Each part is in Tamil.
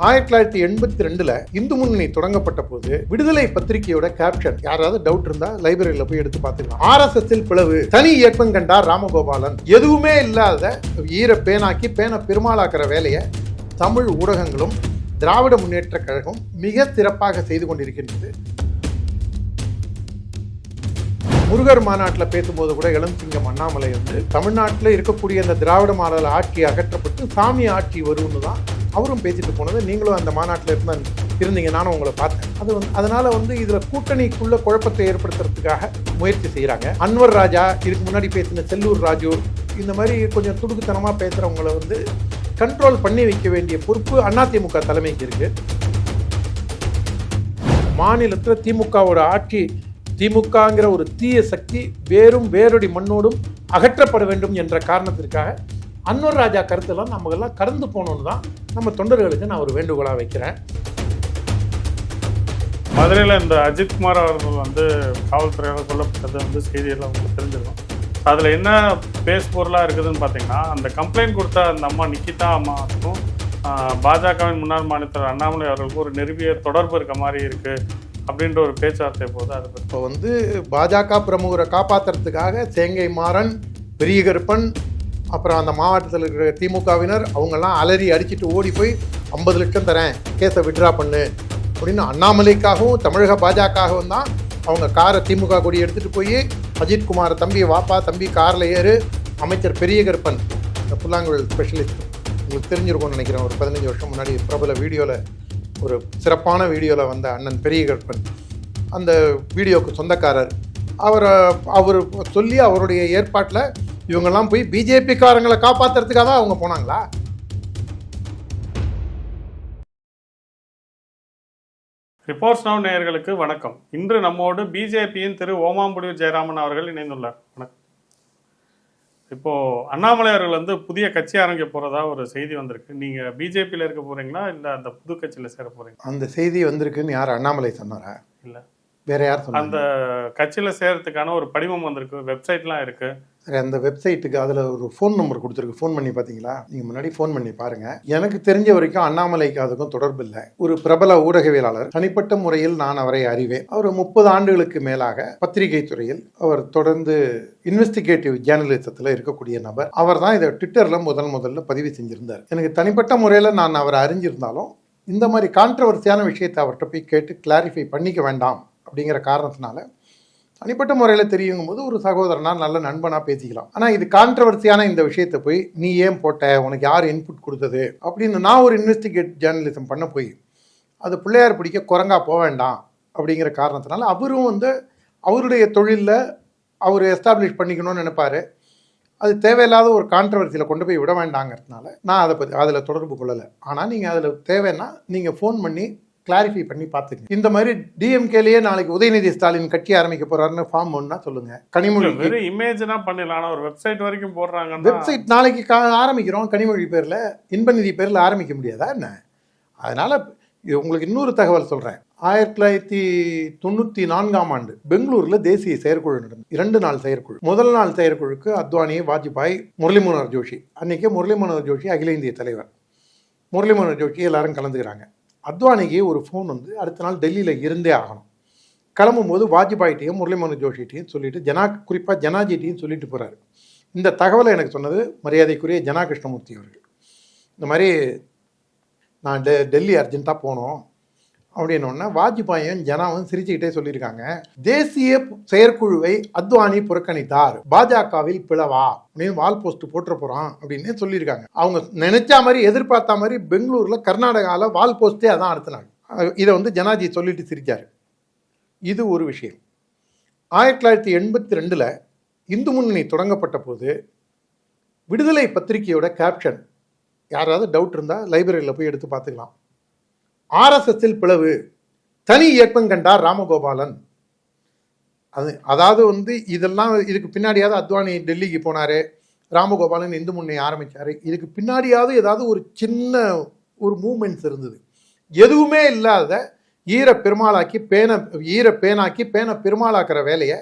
1982 இந்து முன்னணி தொடங்கப்பட்ட போது விடுதலை பத்திரிகையோட கேப்ஷன், யாராவது டவுட் இருந்தா லைப்ரரியில போய் எடுத்து பார்த்துக்கலாம். RSS பிளவு, தனி இயக்கம் கண்டார் ராமகோபாலன். எதுவுமே இல்லாத ஈர பேனாக்கி பேன பெருமாளாக்குற வேலையை தமிழ் ஊடகங்களும் திராவிட முன்னேற்ற கழகம் மிக சிறப்பாக செய்து கொண்டிருக்கின்றது. முருகர் மாநாட்டில் பேசும்போது கூட இளஞ்சிங்கம் அண்ணாமலை தமிழ்நாட்டில் இருக்கக்கூடிய அந்த திராவிட மாடல் ஆட்சி அகற்றப்பட்டு சாமி ஆட்சி வரும்னு தான் அவரும் பேசிட்டு போனது. நீங்களும் அந்த மாநாட்டில் இருந்தீங்க, நானும் உங்களை பார்த்தேன். அதனால இதில் கூட்டணிக்குள்ள குழப்பத்தை ஏற்படுத்துறதுக்காக முயற்சி செய்கிறாங்க. அன்வர் ராஜா, இதுக்கு முன்னாடி பேசின செல்லூர் ராஜு, இந்த மாதிரி கொஞ்சம் துடுக்குத்தனமாக பேசுகிறவங்களை கண்ட்ரோல் பண்ணி வைக்க வேண்டிய பொறுப்பு அதிமுக தலைமைக்கு இருக்கு. மாநிலத்தில் திமுகவோட ஆட்சி, திமுகங்கிற ஒரு தீய சக்தி வேரடி மண்ணோடும் அகற்றப்பட வேண்டும் என்ற காரணத்திற்காக அன்வர் ராஜா கருத்தெல்லாம் நம்மளெல்லாம் கடந்து போனோன்னு தான் நம்ம தொண்டர்களுக்கு நான் ஒரு வேண்டுகோளாக வைக்கிறேன். மதுரையில் இந்த அஜித்குமார் அவர்கள் காவல்துறையால் கொல்லப்பட்டது செய்தியெல்லாம் தெரிஞ்சிருக்கும். அதில் என்ன பேஸ் பொருளாக இருக்குதுன்னு பார்த்தீங்கன்னா, அந்த கம்ப்ளைண்ட் கொடுத்த அந்த அம்மா நிக்கிதா அம்மாவுக்கும் பாஜகவின் முன்னாள் மாநில அண்ணாமலை அவர்களுக்கும் ஒரு நெருங்கிய தொடர்பு இருக்க மாதிரி இருக்குது அப்படின்ற ஒரு பேச்சுவார்த்தை போது அது இப்போ பாஜக பிரமுகரை காப்பாற்றுறதுக்காக சேங்கை மாறன், பெரிய கருப்பன், அப்புறம் அந்த மாவட்டத்தில் இருக்கிற திமுகவினர் அவங்கெல்லாம் அலறி அடிச்சுட்டு ஓடி போய் 50 லட்சம் தரேன், கேஸை விட்ரா பண்ணு அப்படின்னு அண்ணாமலைக்காகவும் தமிழக பாஜகவும் தான் அவங்க காரை திமுக கொடி எடுத்துகிட்டு போய் அஜித்குமார் தம்பி வாப்பா தம்பி காரில் ஏறு, அமைச்சர் பெரிய கருப்பன், இந்த புல்லாங்குழல் ஸ்பெஷலிஸ்ட், உங்களுக்கு தெரிஞ்சிருக்கும்னு நினைக்கிறேன். ஒரு 15 வருஷம் முன்னாடி பிரபல வீடியோவில், ஒரு சிறப்பான வீடியோவில் வந்த அண்ணன் பெரிய கருப்பன், அந்த வீடியோவுக்கு சொந்தக்காரர், அவர் சொல்லி அவருடைய ஏற்பாட்டில் இவங்கெல்லாம் போய் பிஜேபிக்காரங்களை காப்பாற்றுறதுக்காக அவங்க போனாங்களா? ரிப்போர்ட்ஸ் நவ் நேயர்களுக்கு வணக்கம். இன்று நம்மோடு பிஜேபியின் திரு ஓமாம்புடியூர் ஜெயராமன் அவர்கள் இணைந்துள்ளார். வணக்கம். இப்போ அண்ணாமலை அவர்கள் புதிய கட்சி ஆரம்பிக்க போறதா ஒரு செய்தி வந்திருக்கு. நீங்க பிஜேபியில் இருக்க போறீங்களா இல்ல அந்த புது கட்சியில சேர போறீங்க? அந்த செய்தி வந்திருக்குன்னு யார் அண்ணாமலை சொன்னாரா? இல்ல, வேற யார் சொன்னாங்க? அந்த கட்சியில சேர்றதுக்கான ஒரு படிவம் வந்திருக்கு, வெப்சைட்லாம் இருக்கு. சரி, அந்த வெப்சைட்டுக்கு அதில் ஒரு ஃபோன் நம்பர் கொடுத்துருக்கு. ஃபோன் பண்ணி பார்த்தீங்களா? நீங்கள் முன்னாடி ஃபோன் பண்ணி பாருங்கள். எனக்கு தெரிஞ்ச வரைக்கும் அண்ணாமலைக்கு அதுக்கும் தொடர்பு இல்லை. ஒரு பிரபல ஊடகவியலாளர், தனிப்பட்ட முறையில் நான் அவரை அறிவேன். அவர் 30 ஆண்டுகளுக்கு மேலாக பத்திரிகை துறையில் அவர் தொடர்ந்து இன்வெஸ்டிகேட்டிவ் ஜேர்னலிசத்தில் இருக்கக்கூடிய நபர். அவர் தான் இதை ட்விட்டரில் முதல்ல பதிவு செஞ்சிருந்தார். எனக்கு தனிப்பட்ட முறையில் நான் அவரை அறிஞ்சிருந்தாலும் இந்த மாதிரி கான்ட்ரவர்சியான விஷயத்தை அவர்கிட்ட போய் கேட்டு கிளாரிஃபை பண்ணிக்க வேண்டாம் அப்படிங்கிற காரணத்தினால தனிப்பட்ட முறையில் தெரியுங்கும் போது ஒரு சகோதரனா நல்ல நண்பனாக பேசிக்கலாம். ஆனால் இது கான்ட்ரவர்சியான இந்த விஷயத்தை போய் நீ ஏன் போட்ட, உனக்கு யார் இன்புட் கொடுத்தது அப்படின்னு நான் ஒரு இன்வெஸ்டிகேட் ஜேர்னலிசம் பண்ண போய் அது பிள்ளையார் பிடிக்க குரங்கா போக வேண்டாம் அப்படிங்கிற காரணத்தினால அவரும் அவருடைய தொழிலில் அவர் எஸ்டாப்ளிஷ் பண்ணிக்கணும்னு நினைப்பார். அது தேவையில்லாத ஒரு கான்ட்ரவர்சியில் கொண்டு போய் விட வேண்டாங்கிறதுனால நான் அதில் தொடர்பு கொள்ளலை. ஆனால் நீங்கள் அதில் தேவைன்னா நீங்கள் ஃபோன் பண்ணி கிளாரிஃபை பண்ணி பார்த்துங்க. இந்த மாதிரி டிஎம்கேலேயே நாளைக்கு உதயநிதி ஸ்டாலின் கட்சி ஆரம்பிக்க போறாருன்னு ஃபார்ம் ஒன்னா சொல்லுங்க. கனிமொழி இமேஜ்னா பண்ணலாம், ஒரு வெப்சைட் வரைக்கும் போடுறாங்க. வெப்சைட் நாளைக்கு ஆரம்பிக்கிறோம், கனிமொழி பேர்ல, இன்பநிதி பேர்ல ஆரம்பிக்க முடியாதா என்ன? அதனால உங்களுக்கு இன்னொரு தகவல் சொல்றேன். 1994ஆம் ஆண்டு பெங்களூர்ல தேசிய செயற்குழு நடந்தது. 2 நாள் செயற்குழு. முதல் நாள் செயற்குழுக்கு அத்வானி, வாஜ்பாய், முரளி மனோகர் ஜோஷி. அன்னைக்கு முரளி மனோகர் ஜோஷி அகில இந்திய தலைவர். முரளி மனோகர் ஜோஷி எல்லாரும் கலந்துக்கிறாங்க. அத்வானிக்கு ஒரு ஃபோன் அடுத்த நாள் டெல்லியில் இருந்தே ஆகணும். கிளம்பும்போது வாஜ்பாய்கிட்டையும் முரளி மனோகர் ஜோஷிட்டையும் சொல்லிட்டு குறிப்பாக ஜனாஜிட்டையும் சொல்லிட்டு போகிறாரு. இந்த தகவலை எனக்கு சொன்னது மரியாதைக்குரிய ஜனா கிருஷ்ணமூர்த்தி அவர்கள். இந்த மாதிரி நான் டெல்லி அர்ஜென்ட்டாக போனோம் அப்படின்னோடனே வாஜ்பாயும் ஜனாவும் சிரிச்சுக்கிட்டே சொல்லியிருக்காங்க, தேசிய செயற்குழுவை அத்வானி புறக்கணித்தார், பாஜகவில் பிளவா அப்படின்னு வால் போஸ்ட் போட்டுற போகிறான் அப்படின்னு சொல்லியிருக்காங்க. அவங்க நினைச்சா மாதிரி எதிர்பார்த்த மாதிரி பெங்களூரில் கர்நாடகாவில் வால் போஸ்ட்டே அதான் அடுத்த நாள். இதை ஜனாஜி சொல்லிட்டு சிரிச்சார். இது ஒரு விஷயம். 1982 இந்து முன்னணி தொடங்கப்பட்ட போது விடுதலை பத்திரிகையோட கேப்ஷன், யாராவது டவுட் இருந்தால் லைப்ரரியில் போய் எடுத்து பார்த்துக்கலாம். RSS பிளவு, தனி இயக்கம் கண்டார் ராமகோபாலன். அதாவது இதெல்லாம் இதுக்கு பின்னாடியாவது அத்வானி டெல்லிக்கு போனார், ராமகோபாலன் இந்து முன்னணி ஆரம்பித்தார். இதுக்கு பின்னாடியாவது ஏதாவது ஒரு சின்ன ஒரு மூமெண்ட்ஸ் இருந்தது. எதுவுமே இல்லாத ஈர பேனாக்கி பேன பெருமாளாக்குற வேலையை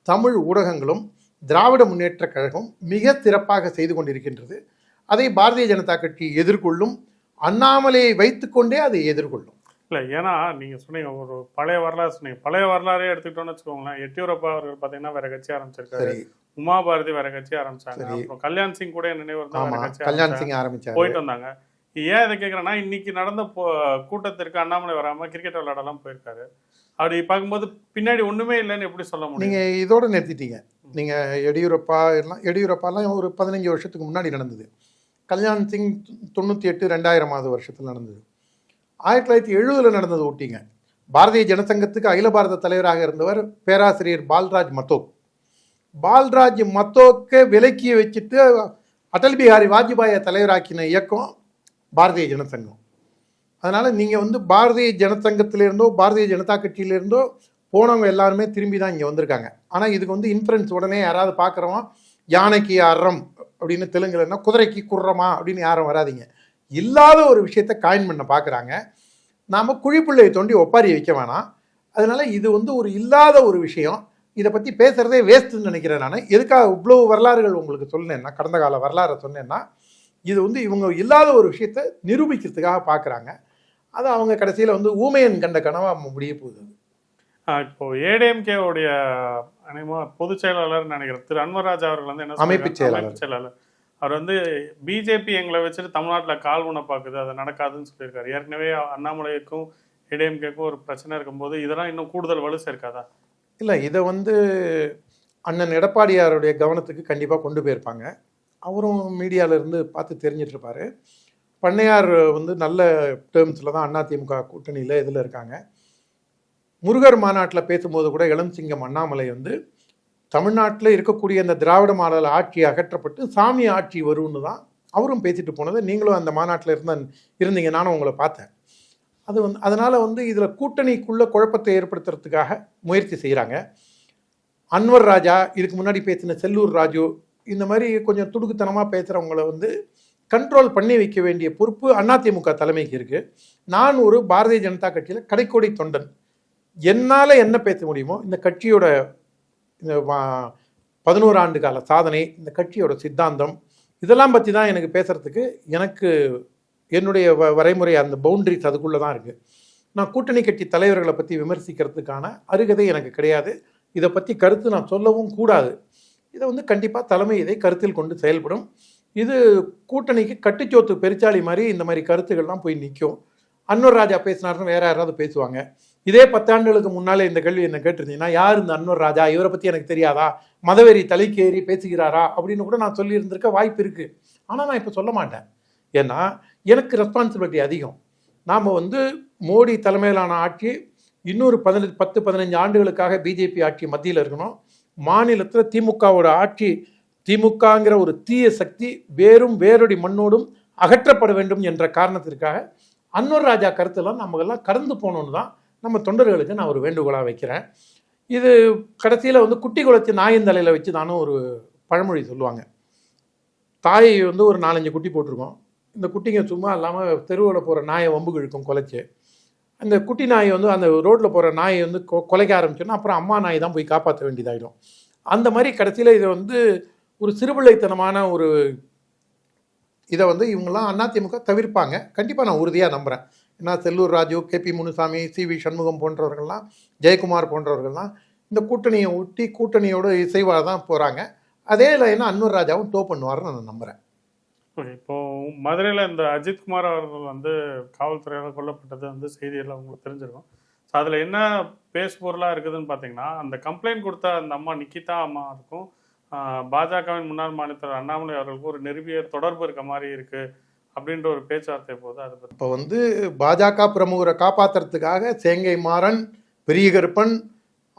தமிழ் ஊடகங்களும் திராவிட முன்னேற்ற கழகம் மிக சிறப்பாக செய்து கொண்டிருக்கின்றது. அதை பாரதிய ஜனதா கட்சி எதிர்கொள்ளும். அண்ணாமலையை வைத்துக்கொண்டே அதை எதிர்கொள்ளும். இல்லை, ஏன்னா நீங்கள் சொன்னீங்க ஒரு பழைய வரலாறு சொன்னீங்க. பழைய வரலாறே எடுத்துக்கிட்டோம்னு வச்சுக்கோங்களேன். எடியூரப்பா அவர்கள் பார்த்தீங்கன்னா வேற கட்சி ஆரம்பிச்சிருக்காரு. உமா பாரதி வேற கட்சி ஆரம்பிச்சாங்க. அப்புறம் கல்யாண் சிங் கூட நினைவு கல்யாண் சிங் ஆரம்பிச்சாங்க, போயிட்டு வந்தாங்க. ஏன் இதை கேட்குறேன்னா, இன்னைக்கு நடந்த கூட்டத்திற்கு அண்ணாமலை வராமல் கிரிக்கெட் விளையாடலாம் போயிருக்காரு. அப்படி பார்க்கும்போது பின்னாடி ஒன்றுமே இல்லைன்னு எப்படி சொல்ல முடியும்? நீங்கள் இதோட நிறுத்திட்டீங்க. நீங்கள் எடியூரப்பாலாம் ஒரு 15 வருஷத்துக்கு முன்னாடி நடந்தது. கல்யாண் சிங் 98 2000 வருஷத்தில் நடந்தது. 1970 நடந்தது ஊட்டிங்க. பாரதிய ஜனசங்கத்துக்கு அகில பாரத தலைவராக இருந்தவர் பேராசிரியர் பால்ராஜ் மத்தோக். பால்ராஜ் மத்தோக்கை விலக்கி வச்சுட்டு அடல் பிஹாரி வாஜ்பாயை தலைவராக்கின இயக்கம் பாரதிய ஜனசங்கம். அதனால் நீங்கள் பாரதிய ஜனசங்கத்திலேருந்தோ பாரதிய ஜனதா கட்சியிலேருந்தோ போனவங்க எல்லாருமே திரும்பி தான் இங்கே வந்திருக்காங்க. ஆனால் இதுக்கு இன்ஃப்ளூயன்ஸ் உடனே யாராவது பார்க்குறோம், யானைக்கு அறம் அப்படின்னு தெலுங்குலன்னா குதிரைக்கு குர்றமா அப்படின்னு யாரும் வராதிங்க. இல்லாத ஒரு விஷயத்தை காயின் பண்ண பார்க்குறாங்க. நாம் குழிப்புள்ளையை தோண்டி ஒப்பாரி வைக்க வேணாம். அதனால் இது ஒரு இல்லாத ஒரு விஷயம். இதை பற்றி பேசுகிறதே வேஸ்ட்டுன்னு நினைக்கிறேன் நான். எதுக்காக இவ்வளோ வரலாறுகள் உங்களுக்கு சொன்னேன்னா, கடந்த கால வரலாறை சொன்னேன்னா, இது இவங்க இல்லாத ஒரு விஷயத்தை நிரூபிக்கிறதுக்காக பார்க்குறாங்க. அது அவங்க கடைசியில் ஊமையன் கண்ட கனவாக முடிய போகுது. இப்போ ஏடிஎம்கேவுடைய பொதுச் செயலாளர் நினைக்கிறேன் திரு அன்வர்ராஜ் அவர்கள் என்ன அமைப்பு செயலாளர் அவர் பிஜேபி எங்களை வச்சுட்டு தமிழ்நாட்டில் கால் ஊன பார்க்குது, அது நடக்காதுன்னு சொல்லியிருக்காரு. ஏற்கனவே அண்ணாமலைக்கும் ஏடிஎம்கேக்கும் ஒரு பிரச்சனை இருக்கும்போது இதெல்லாம் இன்னும் கூடுதல் வலு சேர்க்காதா? இல்லை, இதை அண்ணன் எடப்பாடியாருடைய கவனத்துக்கு கண்டிப்பாக கொண்டு போயிருப்பாங்க. அவரும் மீடியாவிலேருந்து பார்த்து தெரிஞ்சிட்ருப்பார். பண்ணையார் நல்ல டேர்ம்ஸில் தான் அதிமுக கூட்டணியில் இதில் இருக்காங்க. முருகர் மாநாட்டில் பேசும்போது கூட இளம்சிங்கம் அண்ணாமலை தமிழ்நாட்டில் இருக்கக்கூடிய அந்த திராவிட மாடல் ஆட்சி அகற்றப்பட்டு சாமி ஆட்சி வரும்னு தான் அவரும் பேசிட்டு போனது. நீங்களும் அந்த மாநாட்டில் இருந்தீங்க, நானும் உங்களை பார்த்தேன். அது அதனால் இதில் கூட்டணிக்குள்ளே குழப்பத்தை ஏற்படுத்துறதுக்காக முயற்சி செய்கிறாங்க. அன்வர் ராஜா, இதுக்கு முன்னாடி பேசின செல்லூர் ராஜு, இந்த மாதிரி கொஞ்சம் துடுக்குத்தனமாக பேசுகிறவங்கள கண்ட்ரோல் பண்ணி வைக்க வேண்டிய பொறுப்பு அதிமுக தலைமைக்கு இருக்குது. நான் ஒரு பாரதிய ஜனதா கட்சியில் கடைக்கோடி தொண்டன். என்னால் என்ன பேச முடியுமோ, இந்த கட்சியோட இந்த 11 ஆண்டு கால சாதனை, இந்த கட்சியோட சித்தாந்தம், இதெல்லாம் பற்றி தான் எனக்கு பேசுகிறதுக்கு என்னுடைய வரைமுறை, அந்த பவுண்டரிஸ் அதுக்குள்ளே தான் இருக்குது. நான் கூட்டணி கட்சி தலைவர்களை பற்றி விமர்சிக்கிறதுக்கான அருகதை எனக்கு கிடையாது. இதை பற்றி கருத்து நான் சொல்லவும் கூடாது. இதை கண்டிப்பாக தலைமை இதை கருத்தில் கொண்டு செயல்படும். இது கூட்டணிக்கு கட்டுச்சோத்து பெருச்சாளி மாதிரி இந்த மாதிரி கருத்துக்கள்லாம் போய் நிற்கும். அன்வர் ராஜா பேசினாருன்னு வேற யாராவது பேசுவாங்க. இதே 10 ஆண்டுகளுக்கு முன்னாலே இந்த கேள்வி என்ன கேட்டிருந்தீங்கன்னா, யார் இந்த அன்வர் ராஜா, இவரை பற்றி எனக்கு தெரியாதா, மதவெறி தலைக்கேறி பேசுகிறாரா அப்படின்னு கூட நான் சொல்லியிருந்திருக்க வாய்ப்பு இருக்குது. ஆனால் நான் இப்போ சொல்ல மாட்டேன். ஏன்னா எனக்கு ரெஸ்பான்சிபிலிட்டி அதிகம். நாம் மோடி தலைமையிலான ஆட்சி இன்னொரு 10-15 ஆண்டுகளுக்காக பிஜேபி ஆட்சி மத்தியில் இருக்கணும். மாநிலத்தில் திமுகவோட ஆட்சி, திமுகங்கிற ஒரு தீய சக்தி வேரடி மண்ணோடும் அகற்றப்பட வேண்டும் என்ற காரணத்திற்காக அன்வர் ராஜா கருத்தெல்லாம் நம்மெல்லாம் கடந்து போகணுன்னு தான் நம்ம தொண்டர்களுக்கு நான் ஒரு வேண்டுகோளாக வைக்கிறேன். இது கடைசியில் குட்டி குலைச்சி நாயின் தலையில் வச்சு தானும் ஒரு பழமொழி சொல்லுவாங்க. தாய் ஒரு 4-5 குட்டி போட்டிருக்கோம். இந்த குட்டிங்க சும்மா இல்லாமல் தெருவில் போகிற நாயை வம்புக்கு இழுக்கும் குலைச்சி. அந்த குட்டி நாய் அந்த ரோட்டில் போகிற நாயை குலைக்க ஆரம்பிச்சோன்னா அப்புறம் அம்மா நாய் தான் போய் காப்பாற்ற வேண்டியதாகிடும். அந்த மாதிரி கடைசியில் இதை ஒரு சிறுபிள்ளைத்தனமான ஒரு இதை இவங்கெல்லாம் அதிமுக தவிர்ப்பாங்க. கண்டிப்பாக நான் உறுதியாக நம்புகிறேன். ஏன்னா செல்லூர் ராஜு, கேபி முனுசாமி, சிவி சண்முகம் போன்றவர்கள்லாம், ஜெயக்குமார் போன்றவர்கள்லாம் இந்த கூட்டணியை ஒட்டி கூட்டணியோட இசைவாக தான் போகிறாங்க. அதே லைனை அன்வர் ராஜாவும் டோ பண்ணுவார்னு நான் நம்புகிறேன். இப்போ மதுரையில் இந்த அஜித்குமார் அவர்கள் காவல்துறையால் கொல்லப்பட்டது செய்தியெல்லாம் உங்களுக்கு தெரிஞ்சிருக்கும். ஸோ அதில் என்ன பேசு பொருளாக இருக்குதுன்னு பார்த்தீங்கன்னா, அந்த கம்ப்ளைண்ட் கொடுத்த அந்த அம்மா நிக்கிதா அம்மா இருக்கும் பாஜகவின் முன்னாள் மாநில அண்ணாமலை அவர்களுக்கு ஒரு நெருங்கிய தொடர்பு இருக்க மாதிரி இருக்கு அப்படின்ற ஒரு பேச்சுவார்த்தை போது அதை பற்றி இப்போ பாஜக பிரமுகரை காப்பாற்றுறதுக்காக சேங்கை மாறன், பெரிய கருப்பன்,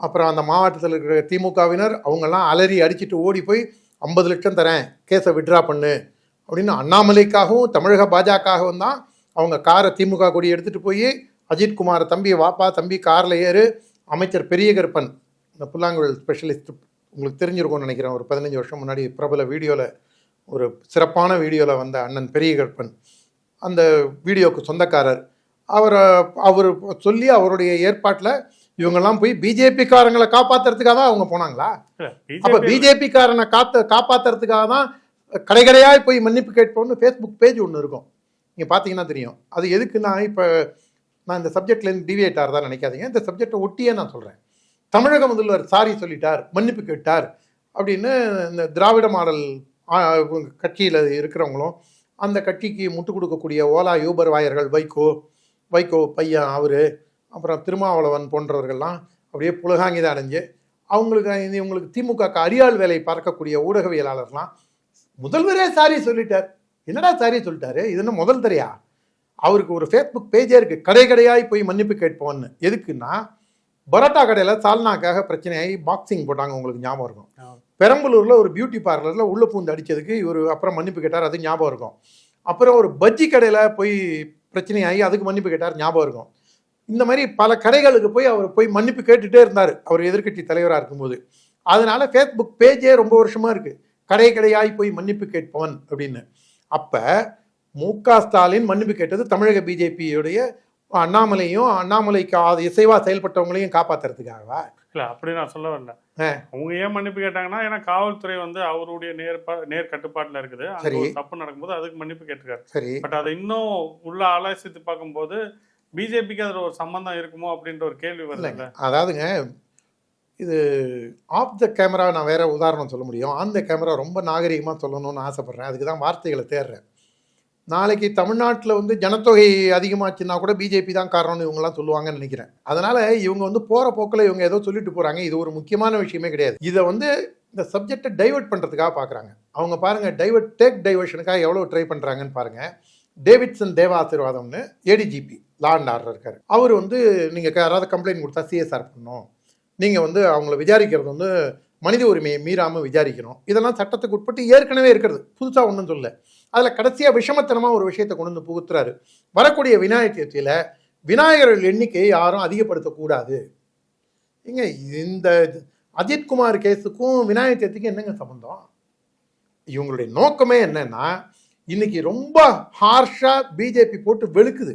அப்புறம் அந்த மாவட்டத்தில் இருக்கிற திமுகவினர் அவங்கெல்லாம் அலறி அடிச்சுட்டு ஓடி போய் 50 லட்சம் தரேன், கேஸை விட்ரா பண்ணு அப்படின்னு அண்ணாமலைக்காகவும் தமிழக பாஜகவும் தான் அவங்க காரை திமுக கொடி எடுத்துகிட்டு போய் அஜித்குமாரை தம்பி வாப்பா தம்பி காரில் ஏறு. அமைச்சர் பெரிய கருப்பன், இந்த புல்லாங்குழல் ஸ்பெஷலிஸ்ட், உங்களுக்கு தெரிஞ்சிருக்கும்னு நினைக்கிறேன், ஒரு 15 வருஷம் முன்னாடி பிரபல வீடியோவில், ஒரு சிறப்பான வீடியோவில் வந்த அண்ணன் பெரிய கருப்பன், அந்த வீடியோவுக்கு சொந்தக்காரர், அவர் சொல்லி அவருடைய ஏற்பாட்டில் இவங்கெல்லாம் போய் பிஜேபிக்காரங்களை காப்பாற்றுறதுக்காக தான் அவங்க போனாங்களா? அப்போ பிஜேபிக்காரனை காப்பாற்றுறதுக்காக தான் கடைகடையாக போய் மன்னிப்பு கேட்போம்னு ஃபேஸ்புக் பேஜ் ஒன்று இருக்கும். நீங்கள் பார்த்தீங்கன்னா தெரியும். அது எதுக்குன்னா, இப்போ நான் இந்த சப்ஜெக்ட்லேருந்து டிவியேட் ஆகிறதா நினைக்காதீங்க. இந்த சப்ஜெக்டை ஒட்டியே நான் சொல்கிறேன். தமிழக முதல்வர் சாரி சொல்லிட்டார், மன்னிப்பு கேட்டார் அப்படின்னு இந்த திராவிட மாடல் கட்சியில் இருக்கிறவங்களும், அந்த கட்சிக்கு முட்டு கொடுக்கக்கூடிய ஓலா யூபர் வாயர்கள், வைகோ பையன் அவர், அப்புறம் திருமாவளவன் போன்றவர்கள்லாம் அப்படியே புலகாங்கிதம் அடைஞ்சு இவங்களுக்கு திமுக அரியாள் வேலை பார்க்கக்கூடிய ஊடகவியலாளர்லாம் முதல்வரே சாரி சொல்லிட்டார். என்னடா சாரி சொல்லிட்டாரு? இது என்ன முதல் தரையா? அவருக்கு ஒரு ஃபேஸ்புக் பேஜே இருக்குது, கடையாய் போய் மன்னிப்பு கேட்போன்னு. எதுக்குன்னா, பரோட்டா கடையில் சால்னாக்காக பிரச்சனையாகி பாக்ஸிங் போட்டாங்க, உங்களுக்கு ஞாபகம் இருக்கும். பெரம்பலூரில் ஒரு பியூட்டி பார்லரில் உள்ள பூந்து அடித்ததுக்கு இவர் அப்புறம் மன்னிப்பு கேட்டார், அது ஞாபகம் இருக்கும். அப்புறம் ஒரு பஜ்ஜி கடையில் போய் பிரச்சனையாகி அதுக்கு மன்னிப்பு கேட்டார், ஞாபகம் இருக்கும். இந்த மாதிரி பல கடைகளுக்கு அவர் போய் மன்னிப்பு கேட்டுகிட்டே இருந்தார், அவர் எதிர்க்கட்சி தலைவராக இருக்கும்போது. அதனால ஃபேஸ்புக் பேஜே ரொம்ப வருஷமாக இருக்குது, கடையாய் போய் மன்னிப்பு கேட்பவன் அப்படின்னு. அப்போ மு.க. ஸ்டாலின் மன்னிப்பு கேட்டது தமிழக பிஜேபியுடைய அண்ணாமலையும், அண்ணாமலைக்கு இசைவா செயல்பட்டவங்களையும் காப்பாற்றுறதுக்காகவா? இல்லை, அப்படி நான் சொல்ல வரல. அவங்க ஏன் மன்னிப்பு கேட்டாங்கன்னா, ஏன்னா காவல்துறை அவருடைய நேர் கட்டுப்பாட்டில் இருக்குது. தப்பு நடக்கும்போது அதுக்கு மன்னிப்பு கேட்டிருக்காரு. சரி, பட் அதை இன்னும் உள்ள ஆலோசித்து பார்க்கும்போது பிஜேபிக்கு அதில் ஒரு சம்பந்தம் இருக்குமோ அப்படின்ற ஒரு கேள்வி வருது. அதாவதுங்க, இது ஆஃப் த கேமரா நான் வேற உதாரணம் சொல்ல முடியும். ஆன் த கேமரா ரொம்ப நாகரிகமாக சொல்லணும்னு ஆசைப்பட்றேன், அதுக்கு தான் வார்த்தைகளை தேடுறேன். நாளைக்கு தமிழ்நாட்டில் ஜனத்தொகை அதிகமாச்சுன்னா கூட பிஜேபி தான் காரணம்னு இவங்கெல்லாம் சொல்லுவாங்கன்னு நினைக்கிறேன். அதனால் இவங்க போகிற போக்கில் இவங்க ஏதோ சொல்லிட்டு போகிறாங்க. இது ஒரு முக்கியமான விஷயமே கிடையாது. இதை இந்த சப்ஜெக்டை டைவர்ட் பண்ணுறதுக்காக பார்க்குறாங்க. அவங்க பாருங்கள், டைவர்ஷனுக்காக எவ்வளோ ட்ரை பண்ணுறாங்கன்னு பாருங்கள். டேவிட்சன் தேவ ஆசீர்வாதம்னு ஏடிஜிபி லா அண்ட் ஆர்டர் இருக்கார். அவர் நீங்கள் யாராவது கம்ப்ளைண்ட் கொடுத்தா சிஎஸ்ஆர் பண்ணணும், நீங்கள் அவங்கள விசாரிக்கிறது மனித உரிமையை மீறாமல் விசாரிக்கணும். இதெல்லாம் சட்டத்துக்கு உட்பட்டு ஏற்கனவே இருக்கிறது, புதுசாக ஒன்றும் சொல்ல. அதில் கடைசியாக விஷமத்தனமாக ஒரு விஷயத்தை கொண்டு புகுத்துறாரு. வரக்கூடிய விநாயகர் சதுர்த்தியில் விநாயகர்கள் எண்ணிக்கையை யாரும் அதிகப்படுத்தக்கூடாது. இங்கே இந்த அஜித்குமார் கேஸுக்கும் விநாயகர் சதுர்த்திக்கும் என்னங்க சம்பந்தம்? இவங்களுடைய நோக்கமே என்னன்னா, இன்னைக்கு ரொம்ப ஹார்ஷாக பிஜேபி போட்டு வெளுக்குது.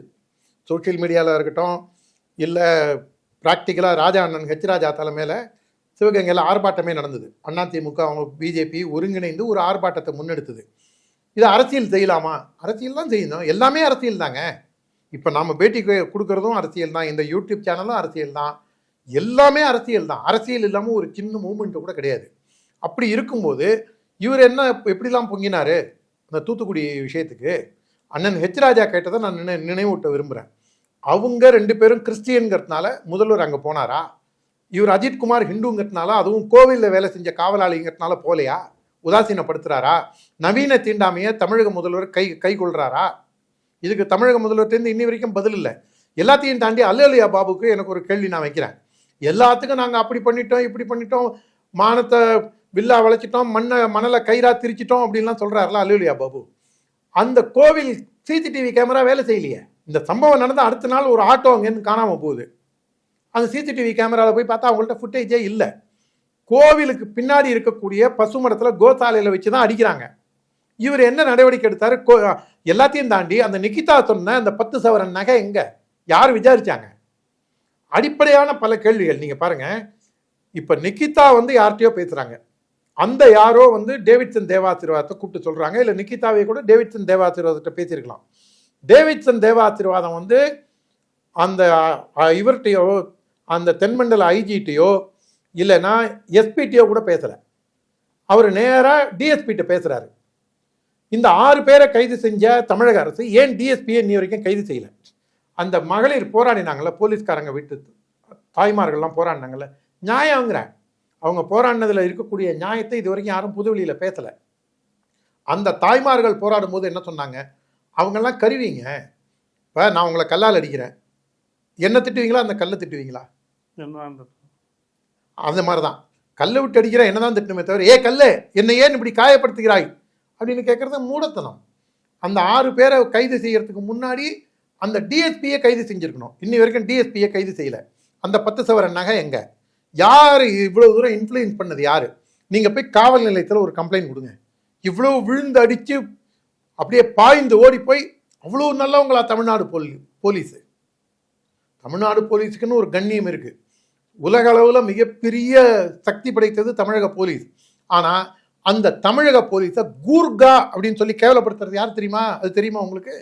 சோஷியல் மீடியாவில் இருக்கட்டும், இல்லை ப்ராக்டிக்கலாக ராஜா அண்ணன் ராஜா தலைமையில் சிவகங்கையில் ஆர்ப்பாட்டமே நடந்தது. அதிமுக அவங்க பிஜேபி ஒருங்கிணைந்து ஒரு ஆர்ப்பாட்டத்தை முன்னெடுத்தது. இது அரசியல் செய்யலாமா? அரசியல் தான் செய்யணும், எல்லாமே அரசியல் தாங்க. இப்போ நாம் பேட்டி கொடுக்குறதும் அரசியல் தான், இந்த யூடியூப் சேனலும் அரசியல் தான், எல்லாமே அரசியல் தான். அரசியல் இல்லாமல் ஒரு சின்ன மூமெண்ட்டு கூட கிடையாது. அப்படி இருக்கும்போது இவர் எப்படிலாம் பொங்கினார் அந்த தூத்துக்குடி விஷயத்துக்கு? அண்ணன் ராஜா கேட்டதை நான் நினைவூட்ட விரும்புகிறேன். அவங்க 2 பேரும் கிறிஸ்டியன்கிறதுனால முதல்வர் அங்கே போனாரா? இவர் அஜித்குமார் ஹிந்துங்கிறதுனால, அதுவும் கோவிலில் வேலை செஞ்ச காவலாளிங்கிறதுனால போலையா? உதாசீனப்படுத்துறாரா? நவீன தீண்டாமையை தமிழக முதல்வர் கை கொள்றாரா? இதுக்கு தமிழக முதல்வர்கிட்ட இன்னி வரைக்கும் பதில் இல்லை. எல்லாத்தையும் தாண்டி அல்லலியா பாபுக்கு எனக்கு ஒரு கேள்வி நான் வைக்கிறேன். எல்லாத்துக்கும் நாங்கள் அப்படி பண்ணிட்டோம், இப்படி பண்ணிட்டோம், மானத்தை வில்லா வளைச்சிட்டோம், மணலை கயிறா திரிச்சிட்டோம் அப்படின்லாம் சொல்கிறாருல அல்லலியா பாபு. அந்த கோவில் சிசிடிவி கேமரா வேலை செய்யலையே. இந்த சம்பவம் நடந்த அடுத்த நாள் ஒரு ஆட்டோ அங்கேருந்து காணாமல் போகுது. அந்த சிசிடிவி கேமராவில் போய் பார்த்தா அவங்கள்ட்ட ஃபுட்டேஜே இல்லை. கோவிலுக்கு பின்னாடி இருக்கக்கூடிய பசுமரத்தில் கோசாலையில் வச்சு தான் அடிக்கிறாங்க. இவர் என்ன நடவடிக்கை எடுத்தார்? எல்லாத்தையும் தாண்டி அந்த நிகிதா சொன்ன அந்த 10 சவரன் நகை எங்க? யார் விசாரிச்சாங்க? அடிப்படையான பல கேள்விகள். நீங்கள் பாருங்கள், இப்போ நிகிதா யார்கிட்டயோ பேசுகிறாங்க. அந்த யாரோ டேவிட்சன் தேவாசீர்வாதத்தை கூப்பிட்டு சொல்கிறாங்க. இல்லை நிகிதாவை கூட டேவிட்சன் தேவாசீர்வாதத்தை பேசியிருக்கலாம். டேவிட்சன் தேவாசீர்வாதம் அந்த இவர்கிட்டையோ, அந்த தென்மண்டல ஐஜிட்டையோ, இல்லைன்னா எஸ்பிடியோ கூட பேசலை. அவர் நேராக டிஎஸ்பிகிட்ட பேசுகிறாரு. இந்த 6 பேரை கைது செஞ்ச தமிழக அரசு ஏன் டிஎஸ்பியை இன்னி வரைக்கும் கைது செய்யலை? அந்த மகளிர் போராடினாங்கள்ல, போலீஸ்காரங்க வீட்டு தாய்மார்கள்லாம் போராடினாங்கல்ல, நியாயங்கிறேன். அவங்க போராடினதில் இருக்கக்கூடிய நியாயத்தை இது வரைக்கும் யாரும் புதுவெளியில் பேசலை. அந்த தாய்மார்கள் போராடும் போது என்ன சொன்னாங்க? அவங்கெல்லாம் கருவிங்க. இப்போ நான் உங்களை கல்லால் அடிக்கிறேன், என்ன திட்டுவீங்களா அந்த கல்லை திட்டுவீங்களா? அந்த மாதிரி தான் கல்லை விட்டு அடிக்கிற என்ன தான் திட்டணுமே தவிர, ஏ கல்லே என்னை ஏன் இப்படி காயப்படுத்துகிறாய் அப்படின்னு கேட்குறது மூடத்தனம். அந்த 6 பேரை கைது செய்யறதுக்கு முன்னாடி அந்த டிஎஸ்பியை கைது செஞ்சுருக்கணும். இன்னி வரைக்கும் டிஎஸ்பியை கைது செய்யலை. அந்த 10 சவரன் நகை எங்கே? யார் இவ்வளோ தூரம் இன்ஃப்ளூயன்ஸ் பண்ணது யார்? நீங்கள் போய் காவல் நிலையத்தில் ஒரு கம்ப்ளைண்ட் கொடுங்க. இவ்வளோ விழுந்து அடித்து அப்படியே பாய்ந்து ஓடி போய் அவ்வளோ நல்லவங்களா தமிழ்நாடு போலீஸு? தமிழ்நாடு போலீஸுக்குன்னு ஒரு கண்ணியம் இருக்குது. உலக அளவில் மிகப்பெரிய சக்தி படைத்தது தமிழக போலீஸ். ஆனால் அந்த தமிழக போலீஸை கூர்கா அப்படின்னு சொல்லி கேவலப்படுத்துறது யார் தெரியுமா? அது தெரியுமா உங்களுக்கு?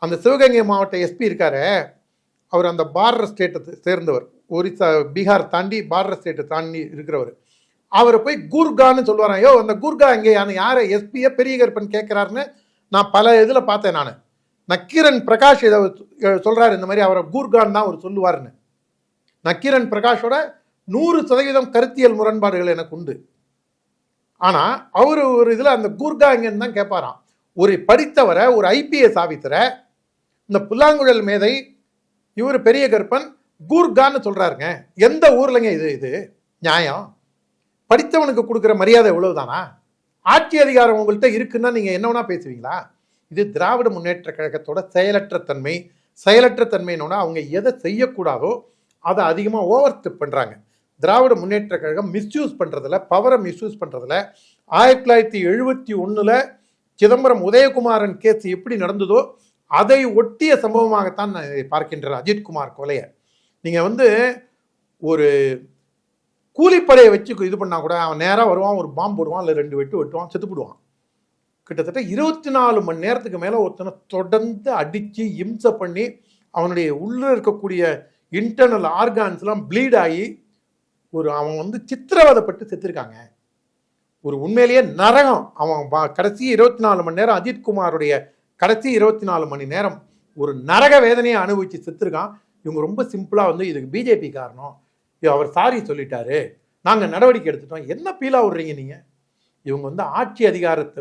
அந்த சிவகங்கை மாவட்ட எஸ்பி இருக்காரு, அவர் அந்த பார்டர் ஸ்டேட்டை சேர்ந்தவர், ஒரிசா பீகார் தாண்டி பார்டர் ஸ்டேட்டை தாண்டி இருக்கிறவர். அவரை போய் கூர்கான்னு சொல்லுவாராம். ஐயோ அந்த கூர்கா எங்கே யாரை எஸ்பியை பெரிய கருப்பன் கேட்குறாருன்னு நான் பல இதில் பார்த்தேன். நான் நக்கீரன் பிரகாஷ் இதை சொல்கிறாரு, இந்த மாதிரி அவரை கூர்கான் தான் அவர் சொல்லுவார்னு. நக்கீரன் பிரகாஷோட 100% கருத்தியல் முரண்பாடுகள் எனக்கு உண்டு. ஆனால் அவர் ஒரு இதில் அந்த கூர்கா எங்கன்னு தான் கேட்பாராம். ஒரு படித்தவரை, ஒரு ஐபிஎஸ் ஆஃபீஸரை இந்த புல்லாங்குழல் மேதை இவர் பெரிய கருப்பன் கூர்கான்னு சொல்கிறாருங்க. எந்த ஊர்லங்க இது நியாயம்? படித்தவனுக்கு கொடுக்குற மரியாதை எவ்வளவுதானா? ஆட்சி அதிகாரம் உங்கள்கிட்ட இருக்குன்னா நீங்கள் என்ன வேணா பேசுவீங்களா? இது திராவிட முன்னேற்ற கழகத்தோட செயலற்ற தன்மை. செயலற்ற தன்மையினோட அவங்க எதை செய்யக்கூடாதோ அதை அதிகமாக ஓவர் ஸ்டெப் பண்ணுறாங்க. திராவிட முன்னேற்ற கழகம் மிஸ்யூஸ் பண்ணுறதில்ல, பவரை மிஸ்யூஸ் பண்ணுறதில்ல. 1971 சிதம்பரம் உதயகுமாரன் கேஸ் எப்படி நடந்ததோ அதை ஒட்டிய சம்பவமாகத்தான் நான் பார்க்கின்றேன் அஜித்குமார் கொலையை. நீங்கள் ஒரு கூலிப்படையை வச்சு இது பண்ணால் கூட அவன் நேராக வருவான், ஒரு பாம்பு போடுவான், இல்லை 2 வெட்டு வெட்டுவான், செத்துப்பிடுவான். கிட்டத்தட்ட 24 மணி நேரத்துக்கு மேலே ஒருத்தனை தொடர்ந்து அடித்து இம்சை பண்ணி அவனுடைய உள்ளே இருக்கக்கூடிய இன்டர்னல் ஆர்கான்ஸ்லாம் ப்ளீட் ஆகி அவன் சித்திரவதைப்பட்டு செத்துருக்காங்க. ஒரு உண்மையிலேயே நரகம். அவன் கடைசி 24 மணி நேரம், அஜித்குமாருடைய கடைசி 24 மணி நேரம் ஒரு நரக வேதனையை அனுபவித்து செத்துருக்கான். இவங்க ரொம்ப சிம்பிளாக இதுக்கு பிஜேபி காரணம், அவர் சாரி சொல்லிட்டாரு, நாங்கள் நடவடிக்கை எடுத்துட்டோம், என்ன பீலா விடுறீங்க நீங்கள்? இவங்க ஆட்சி அதிகாரத்தை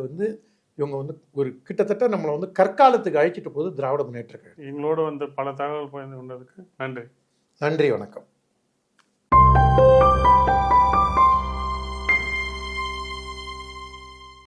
இவங்க ஒரு கிட்டத்தட்ட நம்மளை கற்காலத்துக்கு அழைச்சிட்டு போகுது திராவிட முன்னேற்ற கழகம். எங்களோடு பல தகவல் பகிர்ந்து கொண்டதுக்கு நன்றி. நன்றி, வணக்கம்.